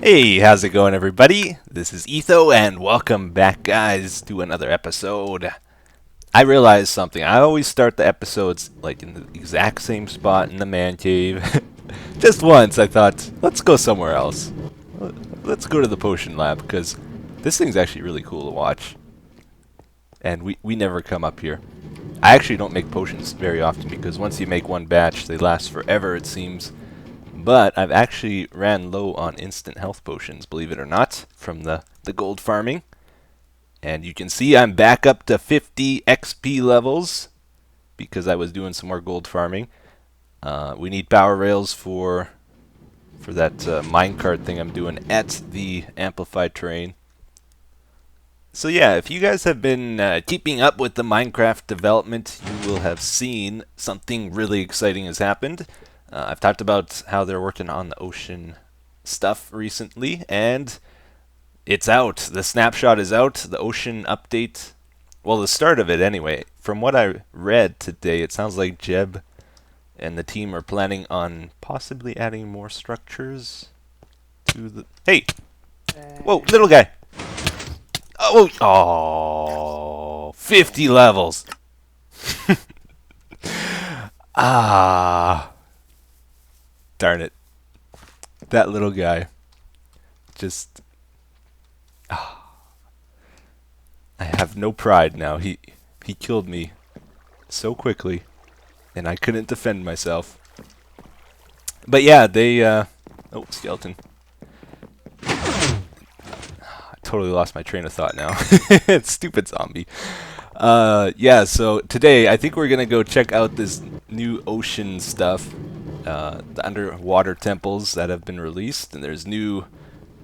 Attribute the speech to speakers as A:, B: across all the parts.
A: Hey, how's it going, everybody? This is Etho, and welcome back, guys, to another episode. I realized something. I always start the episodes like in the exact same spot in the man cave. Just once, I thought, let's go somewhere else. Let's go to the potion lab, because this thing's actually really cool to watch. And we never come up here. I actually don't make potions very often, because once you make one batch, they last forever, it seems. But I've actually ran low on instant health potions, believe it or not, from the gold farming. And you can see I'm back up to 50 XP levels because I was doing some more gold farming. We need power rails for that minecart thing I'm doing at the amplified terrain. So yeah, if you guys have been keeping up with the Minecraft development, you will have seen something really exciting has happened. I've talked about how they're working on the ocean stuff recently, and it's out. The snapshot is out. The ocean update, well, the start of it anyway. From what I read today, it sounds like Jeb and the team are planning on possibly adding more structures to the... Hey! Whoa, little guy! Oh, 50 levels! Ah... Darn it. That little guy. Just... I have no pride now. He killed me so quickly, and I couldn't defend myself. But yeah, they... oh, skeleton. I totally lost my train of thought now. Stupid zombie. Yeah, so today I think we're going to go check out this new ocean stuff. The underwater temples that have been released, and there's new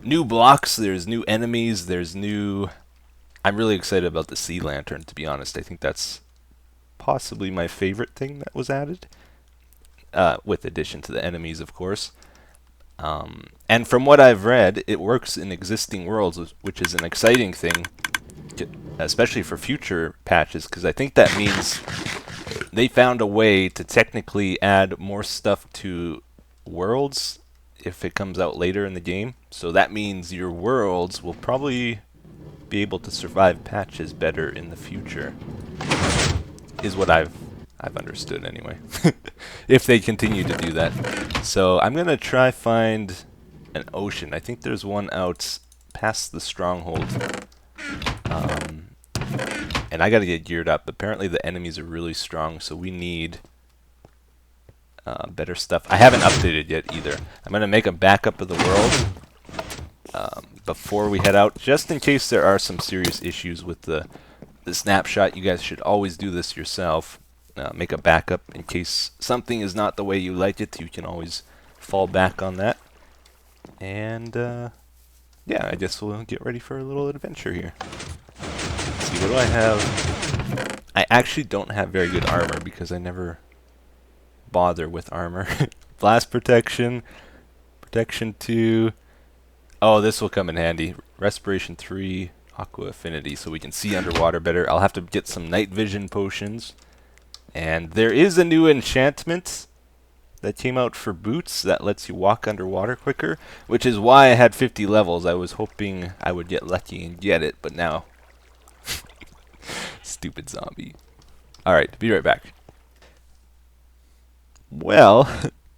A: blocks, there's new enemies, there's new... I'm really excited about the sea lantern, to be honest. I think that's possibly my favorite thing that was added, with addition to the enemies, of course. And from what I've read, it works in existing worlds, which is an exciting thing, especially for future patches, because I think that means they found a way to technically add more stuff to worlds if it comes out later in the game. So that means your worlds will probably be able to survive patches better in the future, is what I've understood anyway. If they continue to do that. So I'm gonna try find an ocean. I think there's one out past the stronghold. And I gotta get geared up. Apparently the enemies are really strong, so we need better stuff. I haven't updated yet either. I'm gonna make a backup of the world before we head out, just in case there are some serious issues with the snapshot. You guys should always do this yourself. Make a backup in case something is not the way you like it. You can always fall back on that. And yeah, I guess we'll get ready for a little adventure here. What do I have? I actually don't have very good armor because I never bother with armor. Blast protection, protection 2. Oh, this will come in handy. Respiration 3, aqua affinity, so we can see underwater better. I'll have to get some night vision potions. And there is a new enchantment that came out for boots that lets you walk underwater quicker, which is why I had 50 levels. I was hoping I would get lucky and get it, but now... Stupid zombie. Alright, be right back. Well,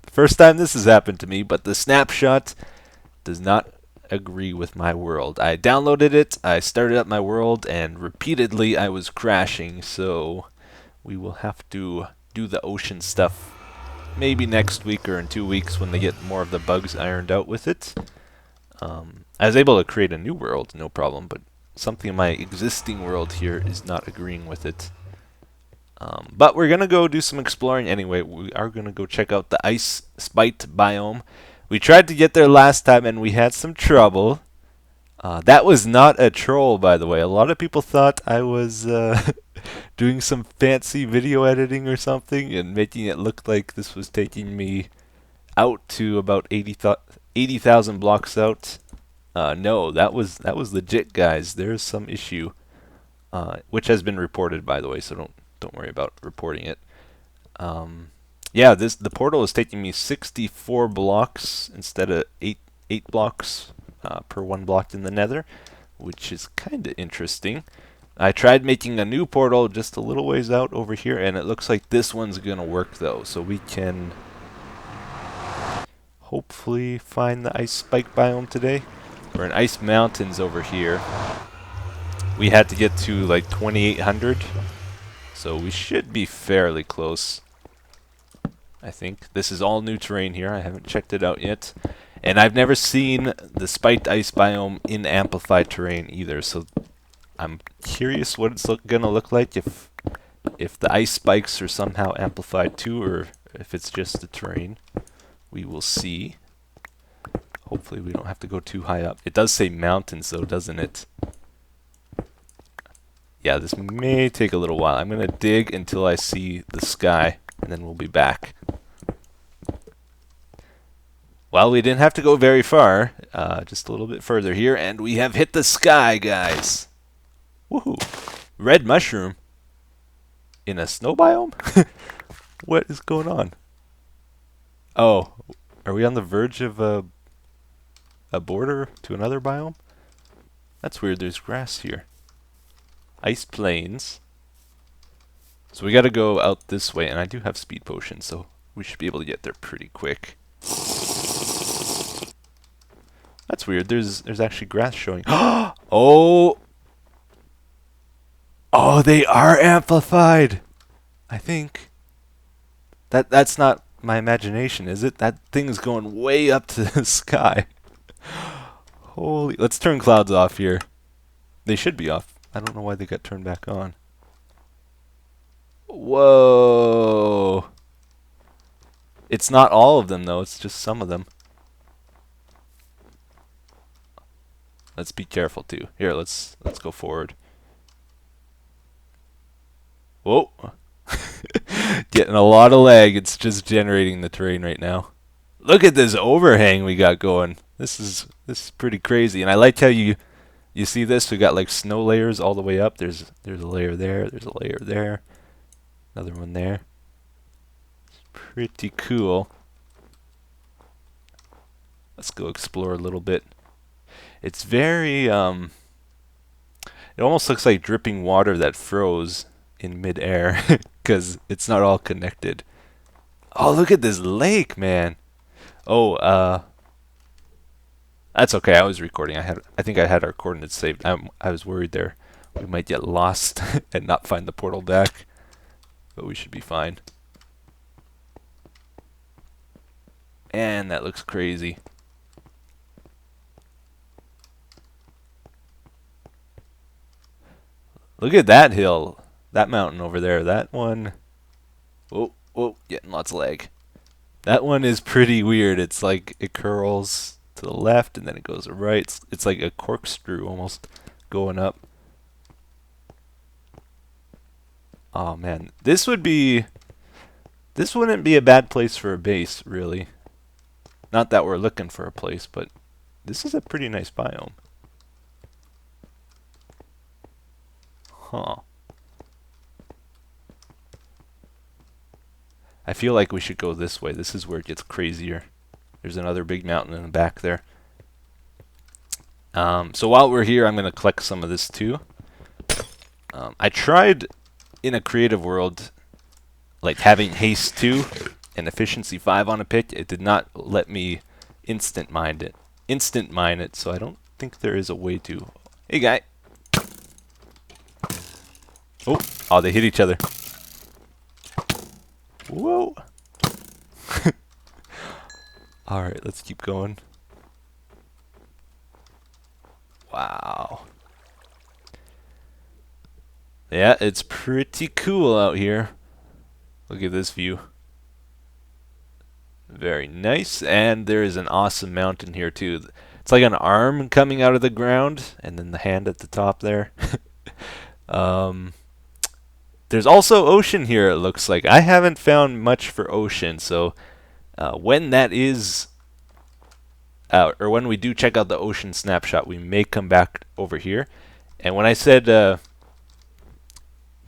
A: first time this has happened to me, but the snapshot does not agree with my world. I downloaded it, I started up my world, and repeatedly I was crashing, so we will have to do the ocean stuff maybe next week or in 2 weeks when they get more of the bugs ironed out with it. I was able to create a new world, no problem, but something in my existing world here is not agreeing with it. But we're going to go do some exploring anyway. We are going to go check out the ice spite biome. We tried to get there last time and we had some trouble. That was not a troll, by the way. A lot of people thought I was doing some fancy video editing or something and making it look like this was taking me out to about 80,000 blocks out. No, that was legit, guys. There's some issue, which has been reported, by the way, so don't worry about reporting it. Yeah, the portal is taking me 64 blocks instead of 8 blocks per 1 block in the nether, which is kind of interesting. I tried making a new portal just a little ways out over here, and it looks like this one's going to work though, so we can hopefully find the ice spike biome today. We're in ice mountains over here. We had to get to like 2800, so we should be fairly close. I think this is all new terrain here. I haven't checked it out yet, and I've never seen the spiked ice biome in amplified terrain either, so I'm curious what it's gonna look like if the ice spikes are somehow amplified too, or if it's just the terrain. We will see. Hopefully we don't have to go too high up. It does say mountains though, doesn't it? Yeah, this may take a little while. I'm gonna dig until I see the sky, and then we'll be back. Well, we didn't have to go very far, just a little bit further here, and we have hit the sky, guys. Woohoo! Red mushroom in a snow biome? What is going on? Oh, are we on the verge of a border to another biome? That's weird. There's grass here. Ice plains. So we gotta go out this way, and I do have speed potions, so we should be able to get there pretty quick. That's weird. There's actually grass showing. Oh! Oh, they are amplified! I think. That's not my imagination, is it? That thing's going way up to the sky. Holy... Let's turn clouds off here. They should be off. I don't know why they got turned back on. Whoa! It's not all of them, though. It's just some of them. Let's be careful, too. Here, let's go forward. Whoa! Getting a lot of lag. It's just generating the terrain right now. Look at this overhang we got going. This is pretty crazy. And I like how you see this. We got like snow layers all the way up. There's a layer there. There's a layer there. Another one there. It's pretty cool. Let's go explore a little bit. It's very it almost looks like dripping water that froze in midair because it's not all connected. Oh, look at this lake, man. Oh, that's okay. I was recording. I think I had our coordinates saved. I was worried there we might get lost and not find the portal back, but we should be fine. And that looks crazy. Look at that hill. That mountain over there. That one... Whoa, whoa, getting lots of lag. That one is pretty weird. It's like it curls to the left and then it goes right. It's like a corkscrew almost going up. Oh man, this wouldn't be a bad place for a base, really. Not that we're looking for a place, but this is a pretty nice biome. Huh. I feel like we should go this way. This is where it gets crazier. There's another big mountain in the back there. So while we're here, I'm going to collect some of this too. I tried in a creative world, like having haste 2 and efficiency 5 on a pick. It did not let me instant mine it, so I don't think there is a way to. Hey guy. Oh, they hit each other. Whoa. Alright, let's keep going. Wow. Yeah, it's pretty cool out here. Look at this view. Very nice. And there is an awesome mountain here too. It's like an arm coming out of the ground, and then the hand at the top there. There's also ocean here, it looks like. I haven't found much for ocean, so when that is, or when we do check out the ocean snapshot, we may come back over here. And when I said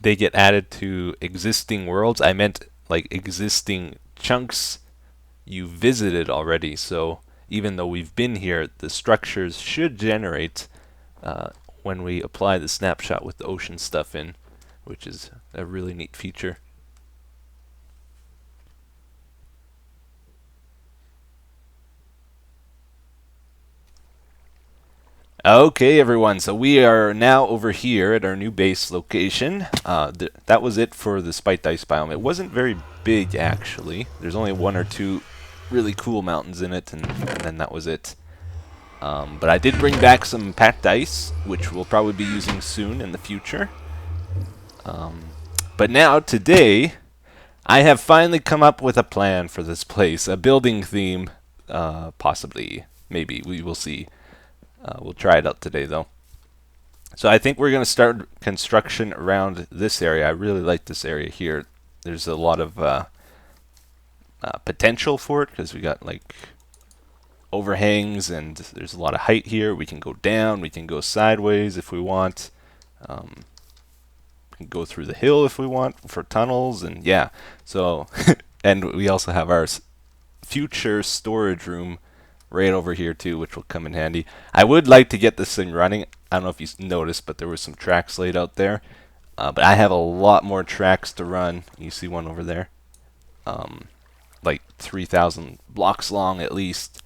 A: they get added to existing worlds, I meant like existing chunks you visited already. So even though we've been here, the structures should generate when we apply the snapshot with the ocean stuff in, which is a really neat feature. Okay, everyone, so we are now over here at our new base location. That was it for the spiked ice biome. It wasn't very big, actually. There's only one or two really cool mountains in it, and then that was it. But I did bring back some packed ice, which we'll probably be using soon in the future. But now, today, I have finally come up with a plan for this place. A building theme, possibly, maybe, we will see. We'll try it out today, though. So I think we're going to start construction around this area. I really like this area here. There's a lot of potential for it, because we got, like, overhangs, and there's a lot of height here. We can go down, we can go sideways if we want. We can go through the hill if we want for tunnels, and yeah. So, and we also have our future storage room right over here too, which will come in handy. I would like to get this thing running. I don't know if you noticed, but there were some tracks laid out there. But I have a lot more tracks to run. You see one over there. Like 3,000 blocks long at least.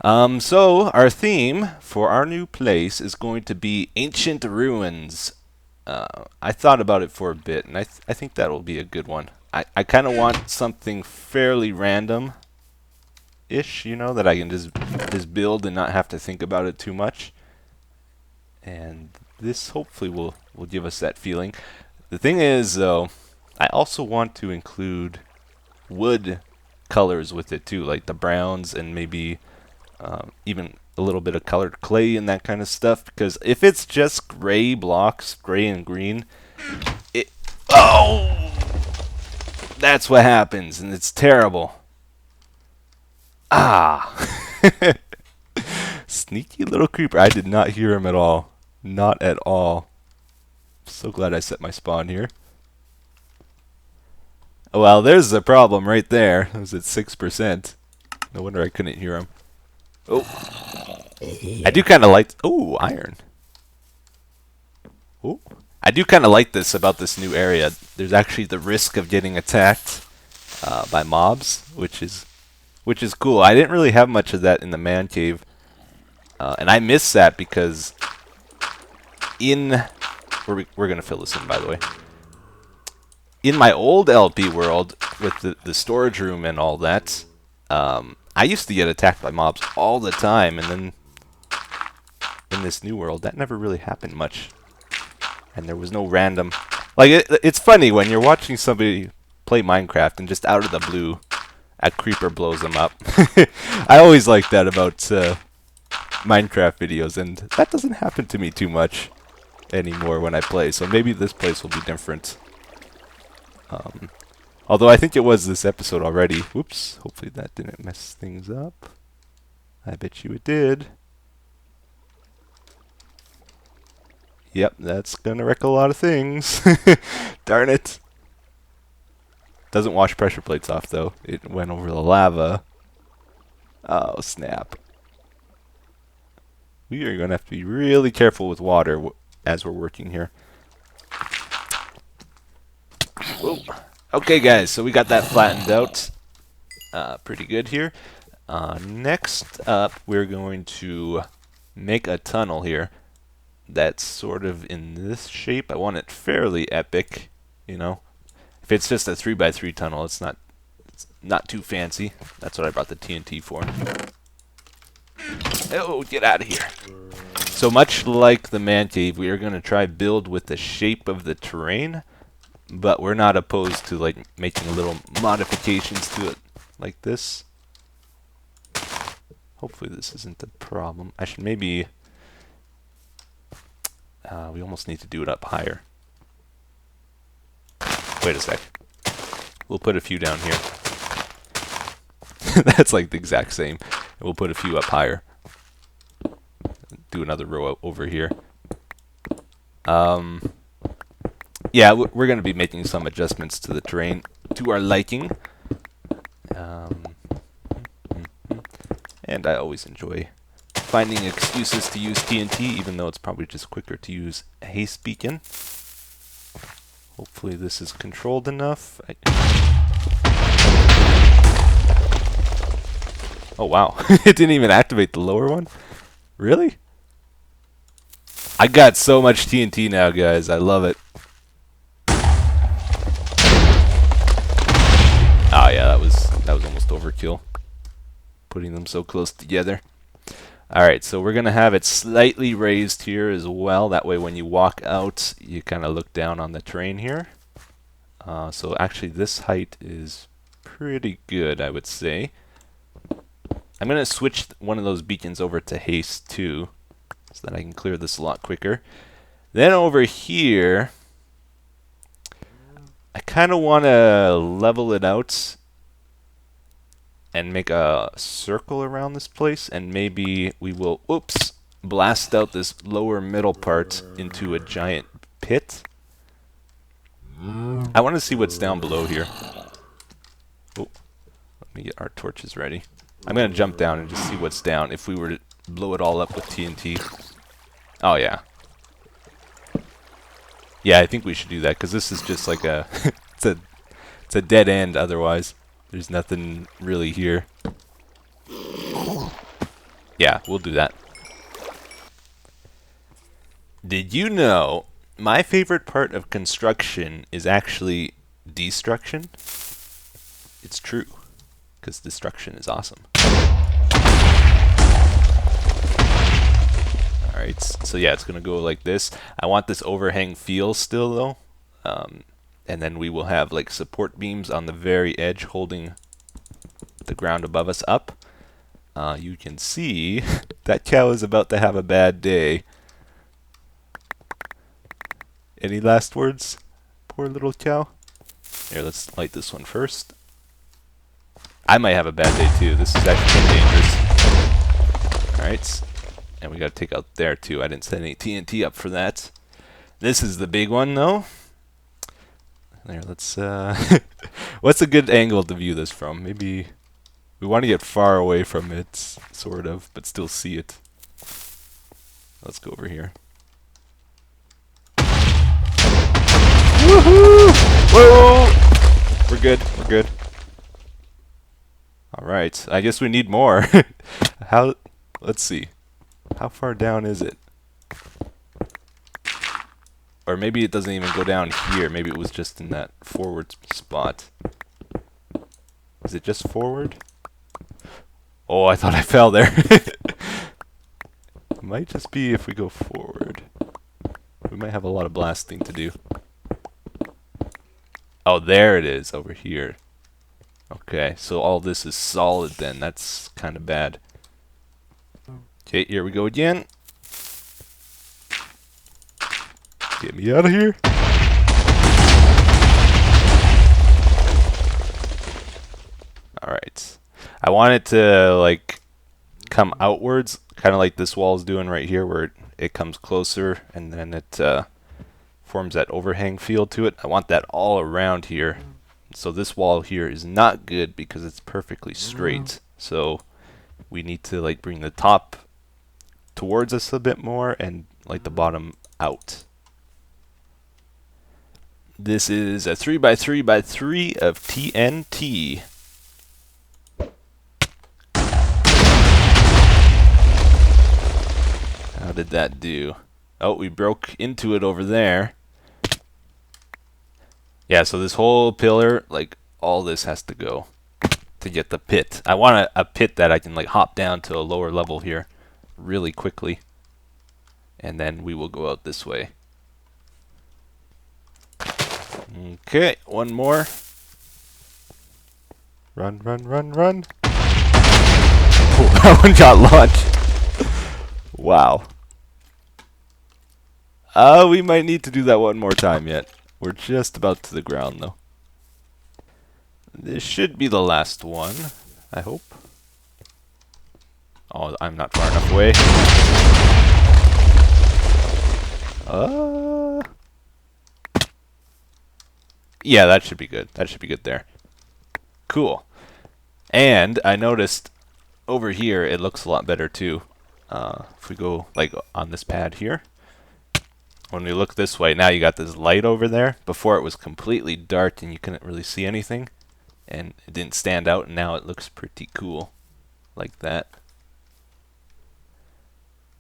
A: So our theme for our new place is going to be ancient ruins. I thought about it for a bit, and I think that will be a good one. I kind of want something fairly random ish, you know, that I can just build and not have to think about it too much. And this hopefully will give us that feeling. The thing is, though, I also want to include wood colors with it too, like the browns and maybe even a little bit of colored clay and that kind of stuff. Because if it's just gray blocks, gray and green, that's what happens, and it's terrible. Sneaky little creeper. I did not hear him at all. Not at all. So glad I set my spawn here. Well, there's the problem right there. It was at 6%. No wonder I couldn't hear him. Oh. I do kind of like... Oh, iron. Oh. I do kind of like this about this new area. There's actually the risk of getting attacked by mobs, which is cool. I didn't really have much of that in the man cave, and I miss that because we're gonna fill this in, by the way. In my old LP world with the storage room and all that, I used to get attacked by mobs all the time, and then in this new world that never really happened much, and there was no random. Like it's funny when you're watching somebody play Minecraft and just out of the blue, a creeper blows them up. I always like that about Minecraft videos, and that doesn't happen to me too much anymore when I play, so maybe this place will be different. Although I think it was this episode already. Whoops, hopefully that didn't mess things up. I bet you it did. Yep, that's gonna wreck a lot of things. Darn it. Doesn't wash pressure plates off, though. It went over the lava. Oh, snap. We are going to have to be really careful with water as we're working here. Whoa. Okay, guys, so we got that flattened out. Pretty good here. Next up, we're going to make a tunnel here that's sort of in this shape. I want it fairly epic, you know. If it's just a 3x3 tunnel, it's not too fancy. That's what I brought the TNT for. Oh, get out of here. So much like the man cave, we are going to try build with the shape of the terrain, but we're not opposed to like making little modifications to it like this. Hopefully this isn't a problem. I should maybe... we almost need to do it up higher. Wait a sec. We'll put a few down here. That's like the exact same. We'll put a few up higher. Do another row over here. Yeah, we're going to be making some adjustments to the terrain to our liking. And I always enjoy finding excuses to use TNT, even though it's probably just quicker to use a haste beacon. Hopefully this is controlled enough. Oh wow, it didn't even activate the lower one? Really? I got so much TNT now, guys. I love it. Oh yeah, that was almost overkill. Putting them so close together. Alright, so we're gonna have it slightly raised here as well. That way when you walk out, you kind of look down on the terrain here. So actually this height is pretty good, I would say. I'm gonna switch one of those beacons over to haste too, so that I can clear this a lot quicker. Then over here, I kind of want to level it out and make a circle around this place, and maybe we will, oops, blast out this lower middle part into a giant pit. I want to see what's down below here. Oh, let me get our torches ready. I'm going to jump down and just see what's down if we were to blow it all up with TNT. Oh yeah. Yeah, I think we should do that, because this is just like a it's a dead end otherwise. There's nothing really here. Yeah, we'll do that. Did you know my favorite part of construction is actually destruction? It's true, because destruction is awesome. Alright, so yeah, it's going to go like this. I want this overhang feel still though. And then we will have like support beams on the very edge holding the ground above us up. You can see that cow is about to have a bad day. Any last words? Poor little cow. Here, let's light this one first. I might have a bad day too. This is actually dangerous. Alright. And we got to take out there too. I didn't set any TNT up for that. This is the big one though. There, let's what's a good angle to view this from? Maybe we want to get far away from it, sort of, but still see it. Let's go over here. Woohoo! Whoa! We're good. We're good. All right. I guess we need more. How? Let's see. How far down is it? Or maybe it doesn't even go down here. Maybe it was just in that forward spot. Is it just forward? Oh, I thought I fell there. It might just be if we go forward. We might have a lot of blasting to do. Oh, there it is, over here. Okay, so all this is solid then. That's kind of bad. Okay, here we go again. Get me out of here. Alright. I want it to like come outwards, kind of like this wall is doing right here, where it comes closer and then it forms that overhang feel to it. I want that all around here. So this wall here is not good because it's perfectly straight. So we need to like bring the top towards us a bit more and like the bottom out. This is a 3x3x3 of TNT. How did that do? Oh, we broke into it over there. Yeah, so this whole pillar, like all this has to go to get the pit. I want a pit that I can like hop down to a lower level here really quickly. And then we will go out this way. Okay, one more. Run, run, run, run. Oh, that one got launched. Wow. We might need to do that one more time yet. We're just about to the ground though. This should be the last one, I hope. Oh, I'm not far enough away. Yeah, that should be good. That should be good there. Cool. And I noticed over here, it looks a lot better too. If we go like on this pad here, when we look this way, now you got this light over there. Before it was completely dark and you couldn't really see anything, and it didn't stand out, and now it looks pretty cool like that.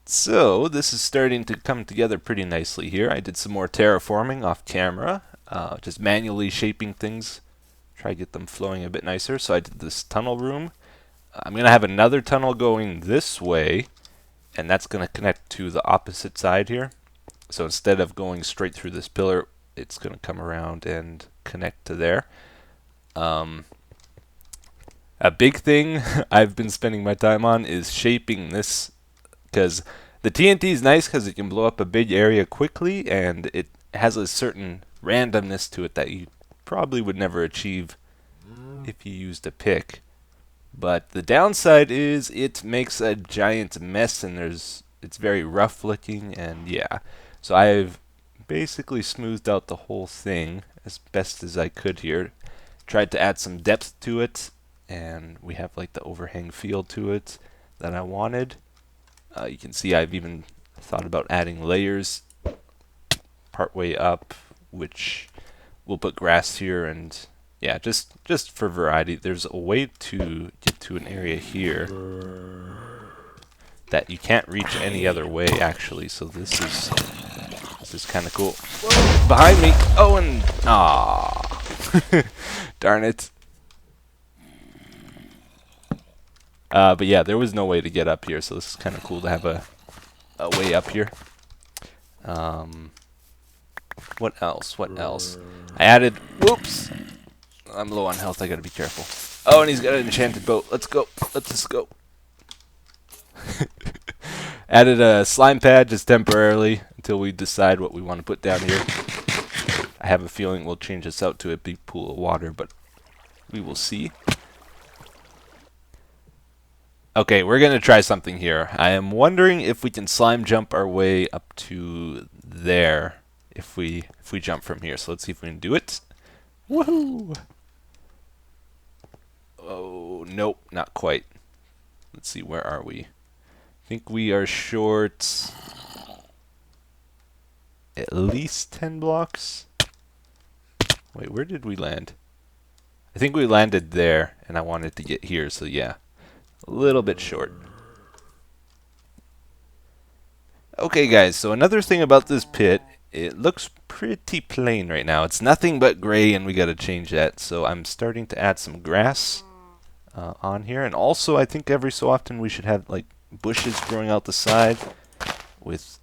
A: So this is starting to come together pretty nicely here. I did some more terraforming off camera, just manually shaping things, try to get them flowing a bit nicer. So I did this tunnel room. I'm going to have another tunnel going this way, and that's going to connect to the opposite side here. So instead of going straight through this pillar, it's going to come around and connect to there. A big thing I've been spending my time on is shaping this, because the TNT is nice because it can blow up a big area quickly, and it has a certain randomness to it that you probably would never achieve if you used a pick. But the downside is it makes a giant mess, and it's very rough looking, and yeah. So I've basically smoothed out the whole thing as best as I could here. Tried to add some depth to it, and we have like the overhang feel to it that I wanted. You can see I've even thought about adding layers partway up, which we'll put grass here, and yeah, just for variety. There's a way to get to an area here that you can't reach any other way actually, so this is kind of cool. Whoa, behind me! Oh, and darn it. But yeah, there was no way to get up here, so this is kind of cool to have a way up here. What else? What else? I added... Whoops! I'm low on health, I gotta be careful. Oh, and he's got an enchanted boat. Let's go. Let's just go. Added a slime pad just temporarily until we decide what we want to put down here. I have a feeling we'll change this out to a big pool of water, but we will see. Okay, we're going to try something here. I am wondering if we can slime jump our way up to there if we jump from here. So let's see if we can do it. Woohoo! Oh, nope, not quite. Let's see, where are we? I think we are short at least 10 blocks. Wait, where did we land? I think we landed there, and I wanted to get here, so yeah. A little bit short. Okay guys, so another thing about this pit, it looks pretty plain right now. It's nothing but gray, and we gotta change that. So I'm starting to add some grass on here, and also I think every so often we should have like bushes growing out the side with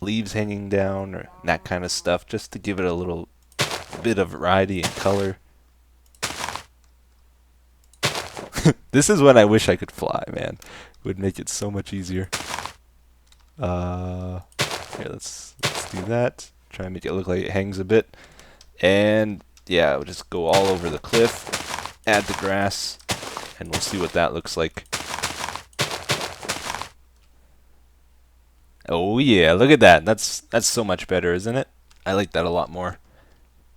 A: leaves hanging down or that kind of stuff, just to give it a little bit of variety and color. This is when I wish I could fly, man. It would make it so much easier. Here, let's do that. Try and make it look like it hangs a bit. And yeah, we'll just go all over the cliff, add the grass, and we'll see what that looks like. Oh yeah, look at that. That's so much better, isn't it? I like that a lot more.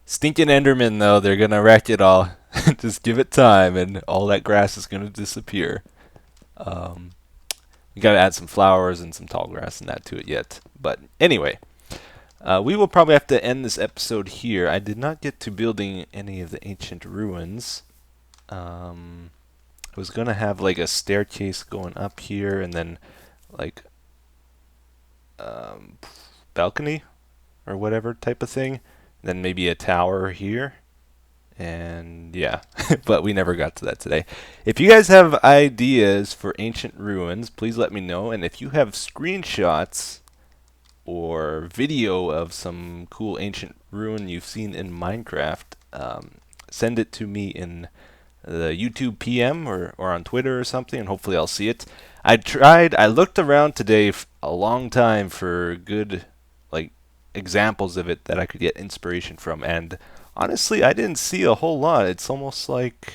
A: Stinking Endermen, though, they're gonna wreck it all. Just give it time, and all that grass is gonna disappear. We gotta add some flowers and some tall grass and that to it yet. But anyway, we will probably have to end this episode here. I did not get to building any of the ancient ruins. I was gonna have like a staircase going up here, and then like balcony or whatever type of thing. Then maybe a tower here. And yeah, but we never got to that today. If you guys have ideas for ancient ruins, please let me know. And if you have screenshots or video of some cool ancient ruin you've seen in Minecraft, send it to me in the YouTube PM or on Twitter or something, and hopefully I'll see it. I looked around today a long time for good like examples of it that I could get inspiration from, and honestly, I didn't see a whole lot. It's almost like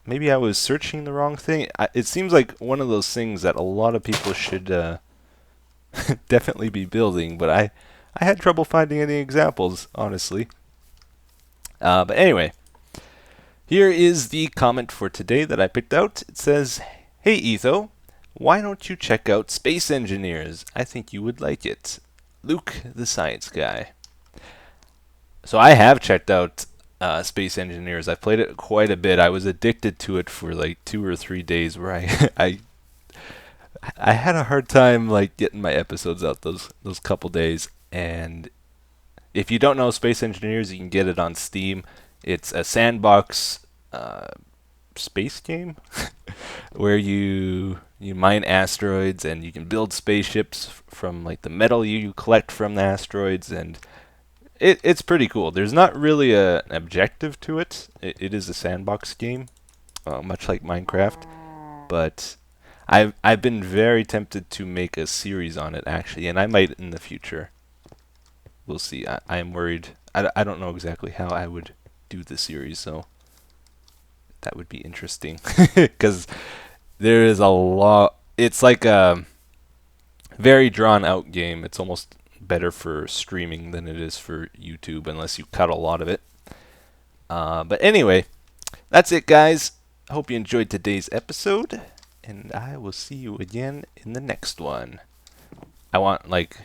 A: maybe I was searching the wrong thing. It seems like one of those things that a lot of people should definitely be building, but I had trouble finding any examples, honestly. But anyway, Here is the comment for today that I picked out. It says, "Hey Etho, why don't you check out Space Engineers? I think you would like it. Luke, the science guy." So I have checked out Space Engineers. I've played it quite a bit. I was addicted to it for like 2 or 3 days where I had a hard time like getting my episodes out those couple days. And if you don't know Space Engineers, you can get it on Steam. It's a sandbox space game where you mine asteroids and you can build spaceships from like the metal you collect from the asteroids, and it's pretty cool. There's not really an objective to it. It is a sandbox game, much like Minecraft, but I've been very tempted to make a series on it actually, and I might in the future. We'll see. I am worried. I don't know exactly how I would do the series, so that would be interesting because there is a lot. It's like a very drawn out game. It's almost better for streaming than it is for YouTube unless you cut a lot of it. But anyway, that's it, guys. I hope you enjoyed today's episode, and I will see you again in the next one. I want like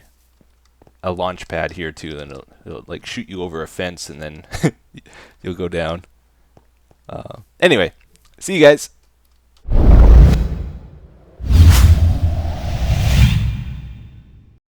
A: a launch pad here too, and it'll like shoot you over a fence, and then you'll go down. Anyway, see you guys.